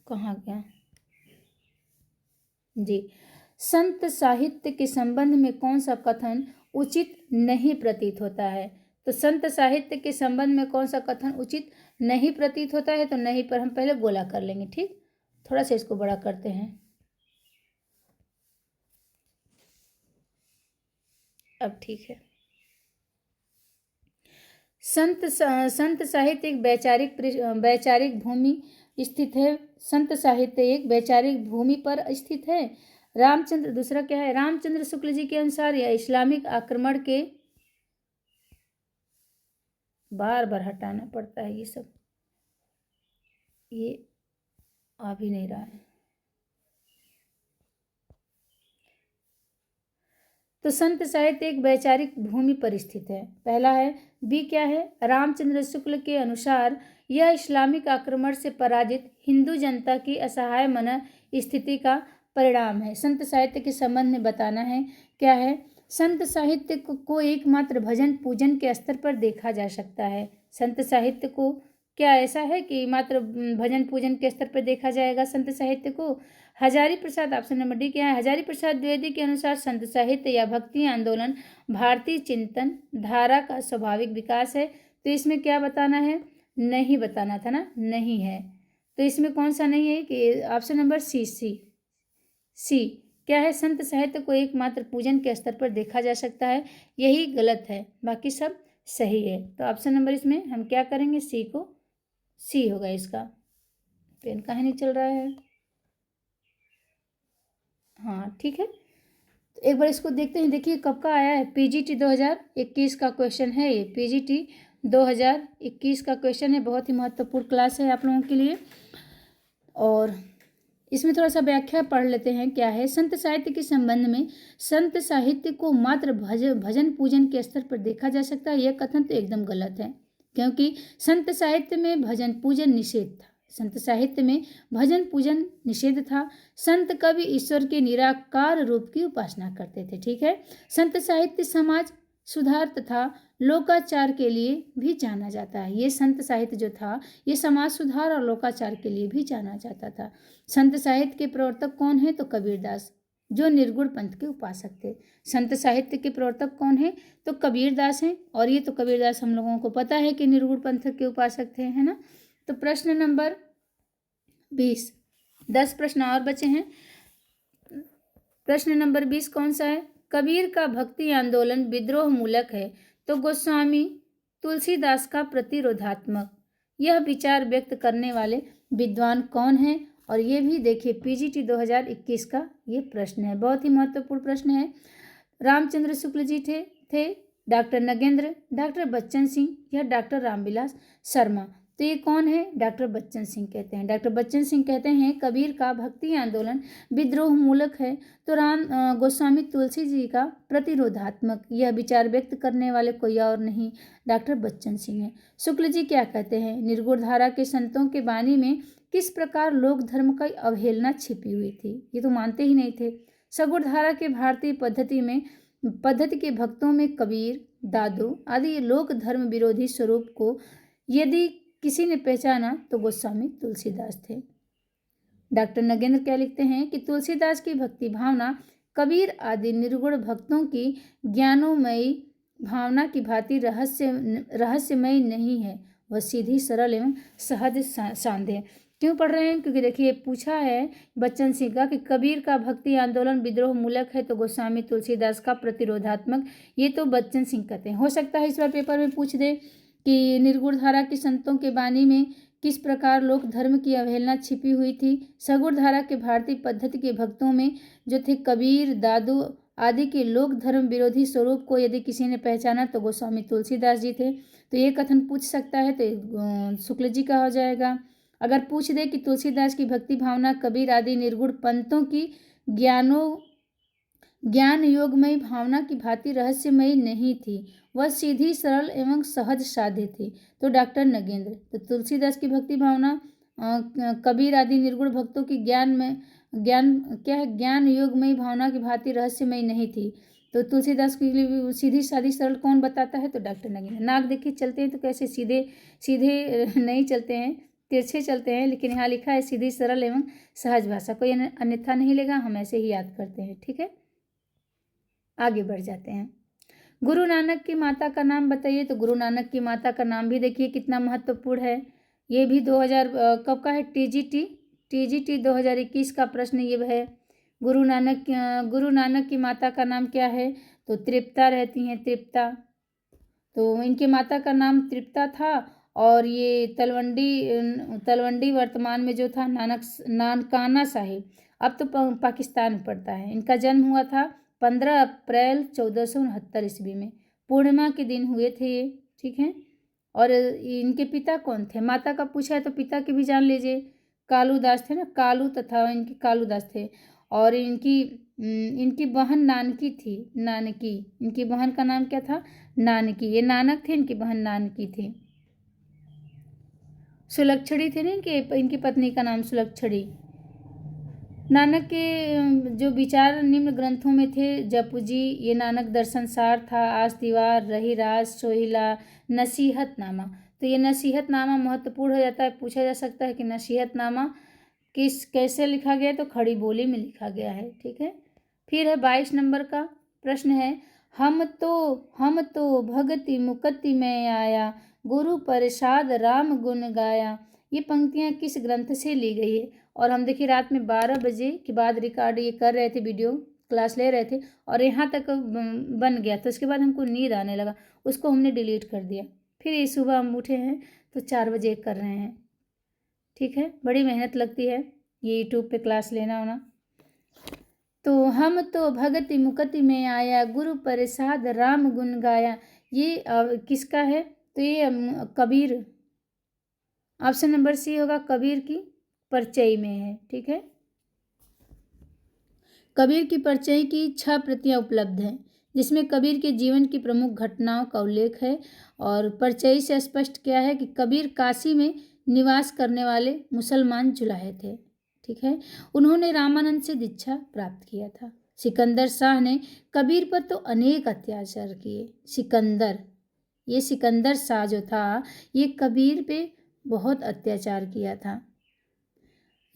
कहाँ गया जी। संत साहित्य के संबंध में कौन सा कथन उचित नहीं प्रतीत होता है? तो संत साहित्य के संबंध में कौन सा कथन उचित नहीं प्रतीत होता है? तो नहीं पर हम पहले गोला कर लेंगे, ठीक। थोड़ा सा इसको बड़ा करते हैं। अब ठीक है। संत साहित्य एक वैचारिक भूमि स्थित है। संत साहित्य एक वैचारिक भूमि पर स्थित है। रामचंद्र, दूसरा क्या है, रामचंद्र शुक्ल जी के अनुसार यह इस्लामिक आक्रमण के, बार बार हटाना पड़ता है ये सब, ये आ भी नहीं रहा है। तो संत साहित्य एक वैचारिक भूमि पर स्थित है। पहला है, बी क्या है, रामचंद्र शुक्ल के अनुसार यह इस्लामिक आक्रमण से पराजित हिंदू जनता की असहाय मन स्थिति का परिणाम है। संत साहित्य के संबंध में बताना है, क्या है, संत साहित्य को एकमात्र भजन पूजन के स्तर पर देखा जा सकता है। संत साहित्य को क्या ऐसा है कि मात्र भजन पूजन के स्तर पर देखा जाएगा संत साहित्य को? Hazari Prasad, option number D क्या है, हजारी प्रसाद द्विवेदी के अनुसार संत साहित्य या भक्ति आंदोलन भारतीय चिंतन धारा का स्वाभाविक विकास है। तो इसमें क्या बताना है, नहीं बताना था ना, नहीं है। तो इसमें कौन सा नहीं है कि ऑप्शन नंबर सी क्या है, संत साहित्य को एकमात्र पूजन के स्तर पर देखा जा सकता है, यही गलत है, बाकी सब सही है। तो ऑप्शन नंबर इसमें हम क्या करेंगे, सी होगा इसका। पेन कहाँ नहीं चल रहा है, हाँ ठीक है। तो एक बार इसको देखते हैं, देखिए कब का आया है, पीजीटी 2021 का क्वेश्चन है ये, पीजीटी 2021 का क्वेश्चन है, बहुत ही महत्वपूर्ण क्लास है आप लोगों के लिए। और इसमें थोड़ा सा व्याख्या पढ़ लेते हैं, क्या है, संत साहित्य के संबंध में संत साहित्य को मात्र भजन पूजन के स्तर पर देखा जा सकता है, यह कथन तो एकदम गलत है, क्योंकि संत साहित्य में भजन पूजन निषेध था। संत साहित्य में भजन पूजन निषेध था। संत कवि ईश्वर के निराकार रूप की उपासना करते थे, ठीक है। संत साहित्य समाज सुधार तथा लोकाचार के लिए भी जाना जाता है। ये संत साहित्य जो था ये समाज सुधार और लोकाचार के लिए भी जाना जाता था। संत साहित्य के प्रवर्तक कौन है, तो कबीरदास, जो निर्गुण पंथ के उपासक थे। संत साहित्य के प्रवर्तक कौन है, तो कबीरदास हैं। और ये तो कबीरदास हम लोगों को पता है कि निर्गुण पंथ के उपासक थे, है ना। तो प्रश्न नंबर 20, 10 प्रश्न और बचे हैं। प्रश्न नंबर 20 कौन सा है, कबीर का भक्ति आंदोलन विद्रोह मूलक है तो गोस्वामी तुलसीदास का प्रतिरोधात्मक, यह विचार व्यक्त करने वाले विद्वान कौन हैं? और ये भी देखिए पीजीटी 2021 का ये प्रश्न है, बहुत ही महत्वपूर्ण प्रश्न है। रामचंद्र शुक्ल जी थे, डॉक्टर नगेंद्र, डॉक्टर बच्चन सिंह या डॉक्टर रामविलास शर्मा। तो ये कौन है, डॉक्टर बच्चन सिंह कहते हैं। डॉक्टर बच्चन सिंह कहते हैं कबीर का भक्ति आंदोलन विद्रोह मूलक है तो गोस्वामी तुलसी जी का प्रतिरोधात्मक, यह विचार व्यक्त करने वाले कोई और नहीं डॉक्टर बच्चन सिंह है। शुक्ल जी क्या कहते हैं, निर्गुण धारा के संतों के बानी में किस प्रकार लोक धर्म की अवहेलना छिपी हुई थी, ये तो मानते ही नहीं थे। सगुण धारा के भारतीय पद्धति के भक्तों में कबीर, दादू आदि लोक धर्म विरोधी स्वरूप को यदि किसी ने पहचाना तो गोस्वामी तुलसीदास थे। डॉक्टर नगेंद्र क्या लिखते हैं कि तुलसीदास की भक्ति भावना कबीर आदि निर्गुण भक्तों की ज्ञानोमयी भावना की भांति रहस्यमयी नहीं है, वह सीधी सरल एवं सहज शांत। क्यों पढ़ रहे हैं, क्योंकि देखिए पूछा है बच्चन सिंह का कि कबीर का भक्ति आंदोलन विद्रोह मूलक है तो गोस्वामी तुलसीदास का प्रतिरोधात्मक, ये तो बच्चन सिंह कहते हैं। हो सकता है इस बार पेपर में पूछ दे कि निर्गुण धारा के संतों के बानी में किस प्रकार लोक धर्म की अवहेलना छिपी हुई थी। सगुण धारा के भारतीय पद्धति के भक्तों में जो थे कबीर, दादू आदि के लोक धर्म विरोधी स्वरूप को यदि किसी ने पहचाना तो गोस्वामी तुलसीदास जी थे। तो ये कथन पूछ सकता है तो शुक्ल जी का हो जाएगा। अगर पूछ दे कि तुलसीदास की भक्ति भावना कबीर आदि निर्गुण पंथों की ज्ञान योगमयी भावना की भांति रहस्यमयी नहीं थी, वह सीधी सरल एवं सहज साध्य थी। तो डॉक्टर नगेंद्र। तो तुलसीदास की भक्ति भावना कबीर आदि निर्गुण भक्तों की ज्ञान क्या है, ज्ञान योगमयी भावना की भांति रहस्यमयी नहीं थी। तो तुलसीदास के लिए सीधी सादी सरल कौन बताता है? तो डॉक्टर नगेंद्र। नाक देखिए चलते हैं तो कैसे सीधे सीधे नहीं चलते हैं, तिरछे चलते हैं, लेकिन यहाँ लिखा है सीधी सरल एवं सहज भाषा, कोई अन्यथा नहीं लेगा, हम ऐसे ही याद करते हैं। ठीक है, आगे बढ़ जाते हैं। गुरु नानक की माता का नाम बताइए। तो गुरु नानक की माता का नाम भी देखिए कितना महत्वपूर्ण है। ये भी 2000 कब का है? टीजीटी 2021 का प्रश्न ये है। गुरु नानक की माता का नाम क्या है? तो तृप्ता रहती हैं, तृप्ता। तो इनके माता का नाम तृप्ता था और ये तलवंडी वर्तमान में जो था नानकाना साहिब, अब तो पाकिस्तान में पड़ता है। इनका जन्म हुआ था 15 अप्रैल 1469 ईस्वी में, पूर्णिमा के दिन हुए थे ये। ठीक है, और इनके पिता कौन थे? माता का पूछा है तो पिता के भी जान लीजिए, कालूदास थे ना, कालू तथा इनके कालूदास थे। और इनकी बहन नानकी थी, नानकी। इनकी बहन का नाम क्या था? नानकी। ये नानक थे, इनकी बहन नानकी थी। सुलक्षणी थे ना इनकी पत्नी का नाम सुलक्षणी। नानक के जो विचार निम्न ग्रंथों में थे: जपुजी, ये नानक दर्शन सार था, आस दीवार, रही राज, सोहिला, नसीहतनामा। तो ये नसीहतनामा महत्वपूर्ण हो जाता है, पूछा जा सकता है कि नसीहतनामा कैसे लिखा गया? तो खड़ी बोली में लिखा गया है। ठीक है, फिर है 22 नंबर का प्रश्न है, हम तो भगति मुक्ति में आया, गुरु प्रसाद राम गुण गाया। ये पंक्तियां किस ग्रंथ से ली गई है? और हम देखिए रात में 12 बजे के बाद रिकॉर्ड ये कर रहे थे, वीडियो क्लास ले रहे थे और यहाँ तक बन गया, तो उसके बाद हमको नींद आने लगा, उसको हमने डिलीट कर दिया। फिर ये सुबह हम उठे हैं तो 4 बजे कर रहे हैं। ठीक है, बड़ी मेहनत लगती है ये यूट्यूब पे क्लास लेना होना। तो हम तो भगति मुक्ति में आया, गुरु प्रसाद राम गुण गाया, ये किसका है? तो ये कबीर, ऑप्शन नंबर सी होगा, कबीर की परचई में है। ठीक है, कबीर की परचई की 6 प्रतियां उपलब्ध हैं, जिसमें कबीर के जीवन की प्रमुख घटनाओं का उल्लेख है। और परचई से स्पष्ट क्या है कि कबीर काशी में निवास करने वाले मुसलमान जुलाहे थे। ठीक है, उन्होंने रामानंद से दीक्षा प्राप्त किया था। सिकंदर शाह ने कबीर पर तो अनेक अत्याचार किए। सिकंदर शाह जो था, ये कबीर पे बहुत अत्याचार किया था।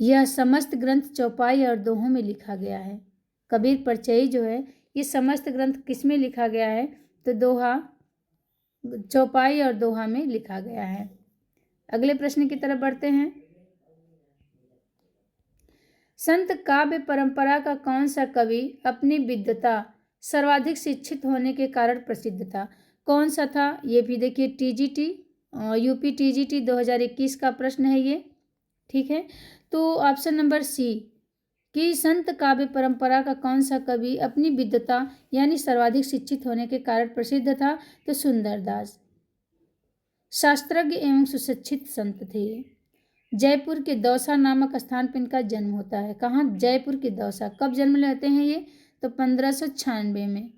यह समस्त ग्रंथ चौपाई और दोहों में लिखा गया है। कबीर परचई जो है, ये समस्त ग्रंथ किस में लिखा गया है? तो चौपाई और दोहा में लिखा गया है। अगले प्रश्न की तरफ बढ़ते हैं। संत काव्य परंपरा का कौन सा कवि अपनी विद्वता, सर्वाधिक शिक्षित होने के कारण प्रसिद्ध था? कौन सा था? ये भी देखिए यूपी टीजीटी 2021 का प्रश्न है ये। ठीक है, तो ऑप्शन नंबर सी कि संत काव्य परंपरा का कौन सा कवि अपनी विद्वता यानी सर्वाधिक शिक्षित होने के कारण प्रसिद्ध था? तो सुंदरदास। शास्त्रज्ञ एवं सुशिक्षित संत थे। जयपुर के दौसा नामक स्थान पर इनका जन्म होता है। कहाँ? जयपुर के दौसा। कब जन्म लेते हैं ये? तो 1596 में।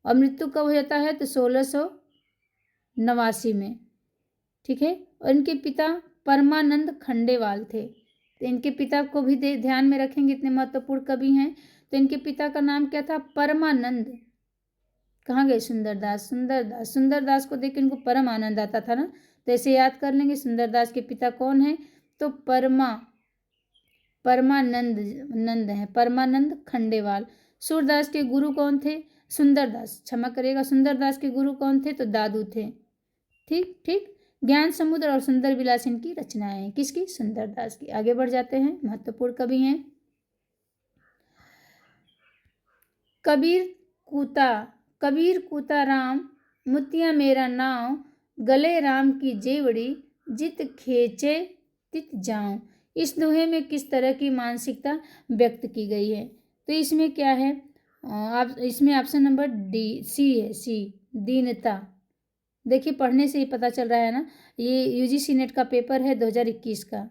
और मृत्यु कब हो जाता है? तो 1689 में। ठीक है, और इनके पिता परमानंद खंडेवाल थे। तो इनके पिता को भी ध्यान में रखेंगे, इतने महत्वपूर्ण कवि हैं। तो इनके पिता का नाम क्या था? परमानंद। कहाँ गए? सुंदरदास को देख के इनको परम आनंद आता था ना, तो ऐसे याद कर लेंगे। सुंदरदास के पिता कौन है? तो परमानंद हैं, परमानंद खंडेवाल। सूरदास के गुरु कौन थे? सुंदरदास, क्षमा करिएगा, सुंदरदास के गुरु कौन थे? तो दादू थे। ठीक, ज्ञान समुद्र और सुंदर विलास इनकी रचनाएं हैं। किसकी? सुंदरदास की। आगे बढ़ जाते हैं, महत्वपूर्ण कवि हैं। कबीर कूता राम, मुतिया मेरा नाव, गले राम की जेवड़ी, जित खेचे तित जाऊं। इस दोहे में किस तरह की मानसिकता व्यक्त की गई है? तो इसमें क्या है? इसमें ऑप्शन नंबर सी है, सी, दीनता। देखिए पढ़ने से ही पता चल रहा है ना, ये यूजीसी नेट का पेपर है 2021 का।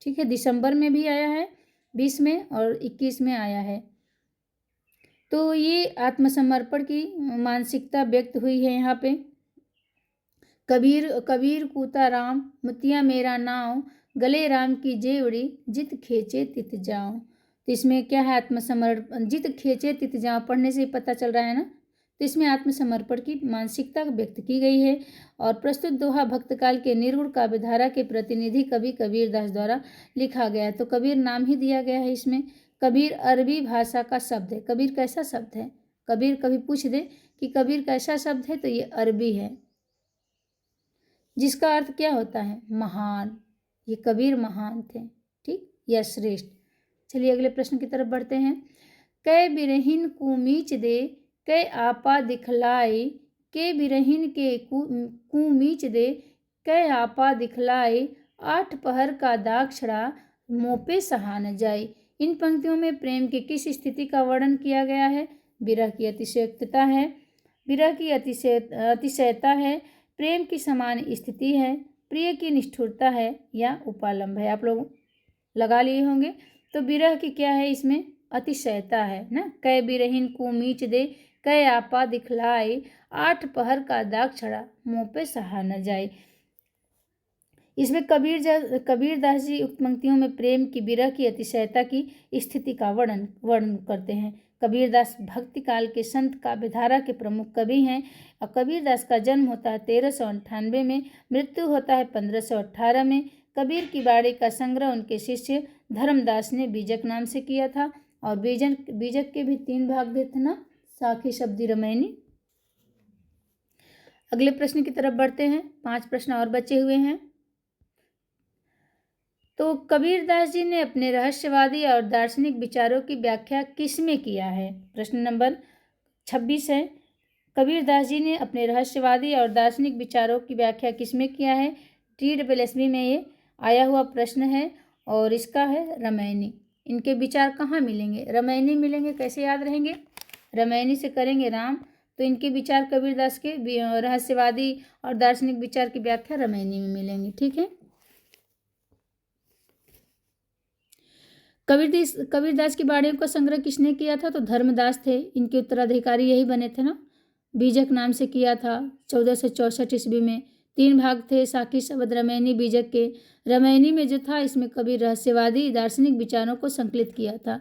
ठीक है, दिसंबर में भी आया है, 20 में और 21 में आया है। तो ये आत्मसमर्पण की मानसिकता व्यक्त हुई है यहाँ पे। कबीर कबीर कूता राम, मुतिया मेरा नाव, गले राम की जेवड़ी, जित खेचे तित जाओ। तो इसमें क्या है, आत्मसमर्पण, जित खेचे तित जाओ पढ़ने से ही पता चल रहा है ना। तो इसमें आत्मसमर्पण की मानसिकता व्यक्त की गई है। और प्रस्तुत दोहा भक्तकाल के निर्गुण काव्यधारा के प्रतिनिधि कवि कबीरदास द्वारा लिखा गया है। तो कबीर नाम ही दिया गया है इसमें। कबीर अरबी भाषा का शब्द है। कबीर कैसा शब्द है, कबीर कभी पूछ दे कि कबीर कैसा शब्द है, तो ये अरबी है, जिसका अर्थ क्या होता है, महान। ये कबीर महान थे, ठीक, या श्रेष्ठ। चलिए अगले प्रश्न की तरफ बढ़ते हैं। कै बिरहिन कुमीच दे, कै आपा दिखलाई, के बिरहिन के कुमीच दे, कै आपा दिखलाई, आठ पहर का दाक्षड़ा, मोपे सहा न जाई। इन पंक्तियों में प्रेम की किस स्थिति का वर्णन किया गया है? विरह की अतिशयोक्तता है, विरह की अतिशयता है, प्रेम की समान स्थिति है, प्रिय की निष्ठुरता है, या उपालंब है। आप लोग लगा लिए होंगे। तो विरह की क्या है, इसमें अतिशयता है ना। कै बिरहिन कुमीच दे, कै आपा दिखलाई, आठ पहर का दाक्षड़ा, मुँह पे सहा न जाए। इसमें कबीरदास जी उक्त पंक्तियों में प्रेम की, विरह की अतिशयता की स्थिति का वर्णन करते हैं। कबीरदास भक्ति काल के संत काव्यधारा के प्रमुख कवि हैं। और कबीरदास का जन्म होता है 1398 में, मृत्यु होता है 1518 में। कबीर की बाड़ी का संग्रह उनके शिष्य धर्मदास ने बीजक नाम से किया था। और बीजक के भी 3 भाग थे ना, साखी, शब्दी, रामायणी। अगले प्रश्न की तरफ बढ़ते हैं। 5 प्रश्न और बचे हुए हैं। तो कबीरदास जी ने अपने रहस्यवादी और दार्शनिक विचारों की व्याख्या किसमें किया है? प्रश्न नंबर 26 है। कबीरदास जी ने अपने रहस्यवादी और दार्शनिक विचारों की व्याख्या किसमें किया है? TSSB में ये आया हुआ प्रश्न है और इसका है रामायणी। इनके विचार कहाँ मिलेंगे? रामायणी मिलेंगे। कैसे याद रहेंगे? रामायणी से करेंगे राम, तो इनके विचार कबीरदास के रहस्यवादी और दार्शनिक विचार की व्याख्या रामायणी में मिलेंगी, ठीक है। कबीरदास की बाड़ियों का संग्रह किसने किया था? तो धर्मदास थे, इनके उत्तराधिकारी यही बने थे ना। बीजक नाम से किया था 1464 ईस्वी में। 3 भाग थे, साखी, शब्द, रामायणी, बीजक के। रामायणी में जो था, इसमें कबीर रहस्यवादी दार्शनिक विचारों को संकलित किया था।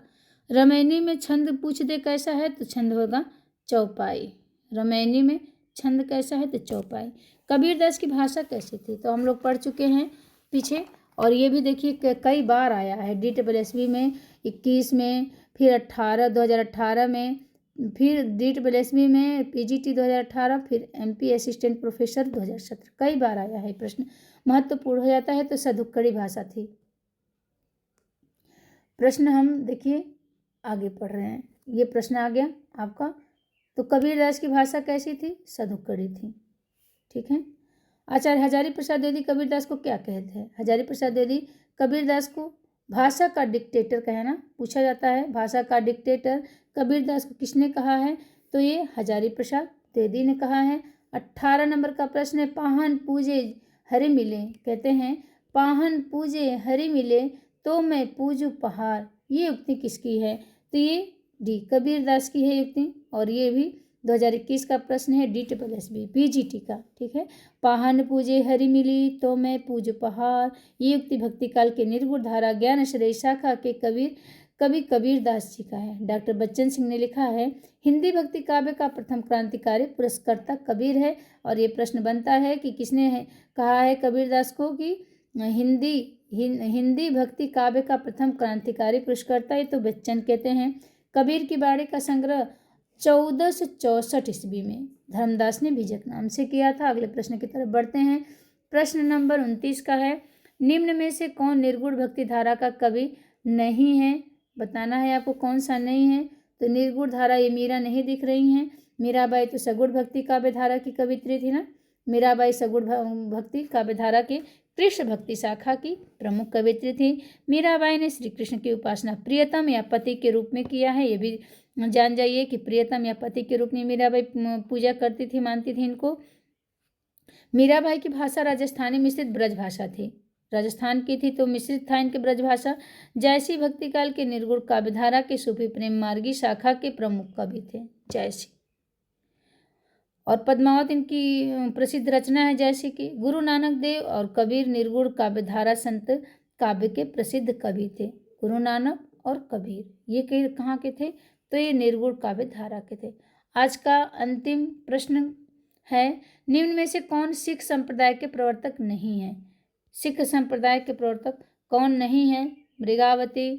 रामायणी में छंद पूछ दे कैसा है, तो छंद होगा चौपाई। रामायणी में छंद कैसा है, तो चौपाई। कबीरदास की भाषा कैसी थी, तो हम लोग पढ़ चुके हैं पीछे। और ये भी देखिए कई बार आया है, DSSB में 21 में, फिर 2018 में, फिर DSSB में PGT 2018, फिर MP असिस्टेंट प्रोफेसर 2017। कई बार आया है प्रश्न, महत्वपूर्ण हो जाता है। तो सदुक्कड़ी भाषा थी। प्रश्न हम देखिए आगे पढ़ रहे हैं। ये प्रश्न आ गया आपका। तो कबीरदास की भाषा कैसी थी? सदुक्कड़ी थी, ठीक है। आचार्य हजारी प्रसाद द्विवेदी कबीरदास को क्या कहते हैं? हजारी प्रसाद द्विवेदी कबीरदास को भाषा का डिक्टेटर कहना पूछा जाता है। भाषा का डिक्टेटर कबीरदास को किसने कहा है? तो ये हजारी प्रसाद द्विवेदी ने कहा है। 18 नंबर का प्रश्न है, पाहन पूजे हरि मिले, कहते हैं पाहन पूजे हरि मिले, तो मैं पूजू पहाड़। ये युक्ति किसकी है? तो ये डी कबीरदास की है युक्ति। और ये भी 2021 का प्रश्न है, DSSB PGT का, ठीक है। पाहन पूजे हरि मिली, तो मैं पूज पहाड़। ये युक्ति भक्ति काल के निर्गुण धारा ज्ञान श्रेय शाखा के कवि कबीरदास जी का है। डॉक्टर बच्चन सिंह ने लिखा है, हिंदी भक्ति काव्य का प्रथम क्रांतिकारी पुरस्कर्ता कबीर है। और ये प्रश्न बनता है कि किसने कहा है कबीरदास को कि हिंदी भक्ति काव्य का प्रथम क्रांतिकारी पुरस्कर्ता? ये तो बच्चन कहते हैं। कबीर की बाड़ी का संग्रह 1464 ईस्वी में धर्मदास ने बीजक नाम से किया था। अगले प्रश्न की तरफ बढ़ते हैं। प्रश्न नंबर 29 का है, निम्न में से कौन निर्गुण भक्ति धारा का कवि नहीं है? बताना है आपको कौन सा नहीं है। तो निर्गुण धारा, ये मीरा नहीं दिख रही हैं। मीराबाई तो सगुण भक्ति काव्य धारा की कवित्री थी ना। मीराबाई सगुण भक्ति काव्य धारा के कृष्ण भक्ति शाखा की प्रमुख कवित्री थी। मीराबाई ने श्री कृष्ण की उपासना प्रियतम या पति के रूप में किया है। ये भी जान जाइए कि प्रियतम या पति के रूप में मीराबाई पूजा करती थी, मानती थी इनको। मीराबाई की भाषा राजस्थानी मिश्रित ब्रज भाषा थी। राजस्थान की थी तो मिश्रित था इनकी ब्रजभाषा। जयसी भक्ति काल के निर्गुण काव्यधारा के सूफी प्रेम मार्गी शाखा के प्रमुख कवि थे जयसी। और पद्मावत इनकी प्रसिद्ध रचना है जैसे कि गुरु नानक देव और कबीर निर्गुण काव्यधारा संत काव्य के प्रसिद्ध कवि थे। गुरु नानक और कबीर ये कहाँ के थे, तो ये निर्गुण काव्यधारा के थे। आज का अंतिम प्रश्न है, निम्न में से कौन सिख संप्रदाय के प्रवर्तक नहीं है? सिख संप्रदाय के प्रवर्तक कौन नहीं है? मृगावती,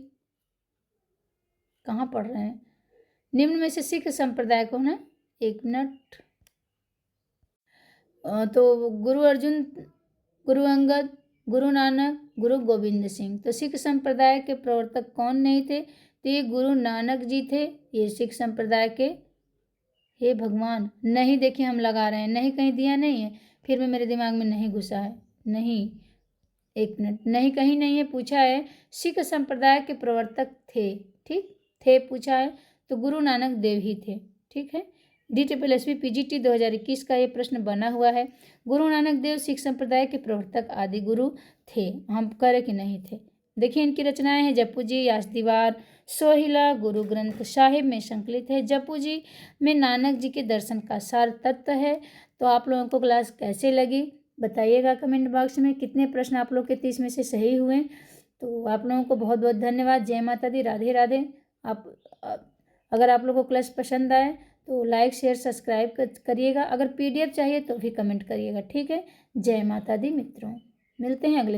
कहाँ पढ़ रहे हैं? निम्न में से सिख संप्रदाय कौन है? एक मिनट। तो गुरु अर्जुन, गुरु अंगद, गुरु नानक, गुरु गोविंद सिंह। तो सिख संप्रदाय के प्रवर्तक कौन नहीं थे? तो ये गुरु नानक जी थे, ये सिख संप्रदाय के। हे भगवान, नहीं देखिए हम लगा रहे हैं, नहीं कहीं दिया नहीं है, फिर भी मेरे दिमाग में नहीं घुसा है। नहीं, एक मिनट, नहीं कहीं नहीं है, पूछा है सिख संप्रदाय के प्रवर्तक थे, ठीक थे पूछा है, तो गुरु नानक देव ही थे। ठीक है, DSSB PGT 2021 का ये प्रश्न बना हुआ है। गुरु नानक देव सिख संप्रदाय के प्रवर्तक आदि गुरु थे, हम करें कि नहीं थे। देखिए इनकी रचनाएं हैं जप्पू जी, यासदीवार, सोहिला, गुरु ग्रंथ साहिब में संकलित है। जप्पू जी में नानक जी के दर्शन का सार तत्व है। तो आप लोगों को क्लास कैसे लगी बताइएगा कमेंट बॉक्स में। कितने प्रश्न आप लोग के 30 में से सही हुए? तो आप लोगों को बहुत बहुत धन्यवाद। जय माता दी, राधे राधे। अगर आप लोगों को क्लास पसंद आए तो लाइक शेयर सब्सक्राइब करिएगा। अगर PDF चाहिए तो भी कमेंट करिएगा, ठीक है। जय माता दी मित्रों, मिलते हैं अगले